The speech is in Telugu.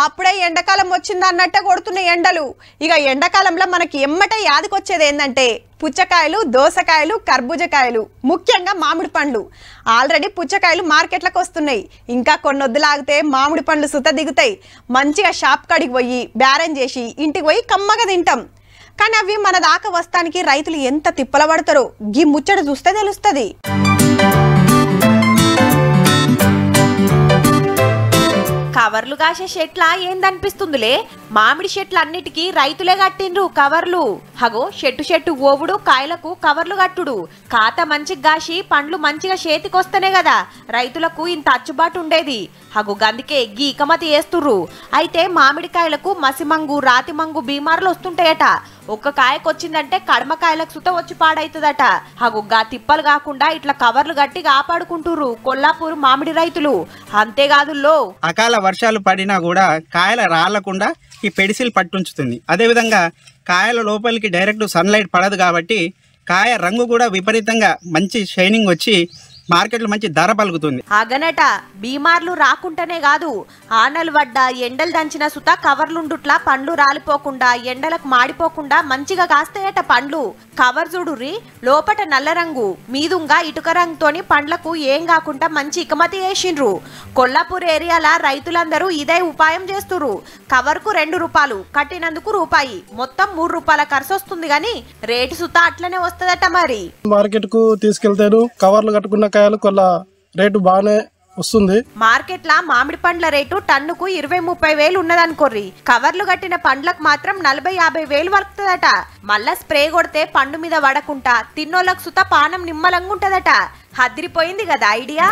అప్పుడే ఎండాకాలం వచ్చింది అన్నట్టే కొడుతున్న ఎండలు. ఇక ఎండాకాలంలో మనకి ఎమ్మటే యాదకొచ్చేది ఏంటంటే పుచ్చకాయలు, దోసకాయలు, కర్బూజకాయలు, ముఖ్యంగా మామిడి పండ్లు. ఆల్రెడీ పుచ్చకాయలు మార్కెట్లకు వస్తున్నాయి. ఇంకా కొన్నొద్దులాగితే మామిడి పండ్లు సుత దిగుతాయి. మంచిగా షాప్ కాడికి పోయి బేరం చేసి ఇంటికి పోయి కమ్మగా తింటాం. కానీ అవి మన దాకా వస్తానికి రైతులు ఎంత తిప్పల పడతారో గీ ముచ్చట చూస్తే తెలుస్తుంది. కవర్లు కాసే చెట్ల ఏందనిపిస్తుందిలే, మామిడి చెట్లు అన్నిటికీ రైతులే కట్టిండ్రు కవర్లు. హగో చెట్టు ఓవుడు, కాయలకు కవర్లు కట్టుడు. కాత మంచిగా కాసి పండ్లు మంచిగా చేతికొస్తేనే కదా రైతులకు ఇంత అచ్చుబాటు ఉండేది. హగు గందుకే గీ ఇకమతి వేస్తుర్రు. అయితే మామిడికాయలకు మసిమంగు, రాతిమంగు బీమార్లు వస్తుంటాయట. ఒక్క కాయకొచ్చిందంటే కడమకాయలకు సుత వచ్చి పాడైతుందట. హగు గా తిప్పలు కాకుండా ఇట్లా కవర్లు గట్టి కాపాడుకుంటుర్రు కొల్లాపూర్ మామిడి రైతులు. అంతేకాదుల్లో అకాల వర్షాలు పడినా కూడా కాయల రాలకుండా ఈ పెడిసిల్ పట్టుంచుతుంది. అదేవిధంగా కాయల లోపలికి డైరెక్ట్ సన్లైట్ పడదు కాబట్టి కాయ రంగు కూడా విపరీతంగా మంచి షైనింగ్ వచ్చి మార్కెట్లో మంచి ధర పలుకుతుంది. అగనట బీమార్లు రాకుండానే కాదు, ఆనలు పడ్డ ఎండలు దంచిన సుత కవర్లుండుట్లా పండ్లు రాలిపోకుండా ఎండలకు మాడిపోకుండా మంచిగా కాస్తాయట పండ్లు. కవర్ చూడుర్రి, లోపట నల్ల రంగు మీదుంగా ఇటుక రంగుతోని పండ్లకు ఏం కాకుండా మంచి ఇకమతి వేసిండ్రు. కొల్లాపూర్ ఏరియాల రైతులందరూ ఇదే ఉపాయం చేస్తుర్రు. కవర్కు 2 రూపాయలు, కట్టినందుకు రూపాయి, మొత్తం 3 రూపాయల ఖర్చు వస్తుంది. గాని రేటు సుత అట్లనే వస్తదట. మరి మార్కెట్ కు తీసుకెళ్తారు, కవర్లు కట్టుకున్న కాయలు కొల్ల రేటు బాగానే వస్తుంది. మార్కెట్ లా మామిడి పండ్ల రేటు టన్నుకు 20-30 వేలు ఉన్నదనుకోర్రి. కవర్లు కట్టిన పండ్లకు మాత్రం 40-50 వేలు వలుకుతుందట. మళ్ళా స్ప్రే కొడితే పండు మీద పడకుండా తిన్నోళ్ళకు సుత పానం నిమ్మలంగా ఉంటదట. హద్దిరిపోయింది కదా ఐడియా.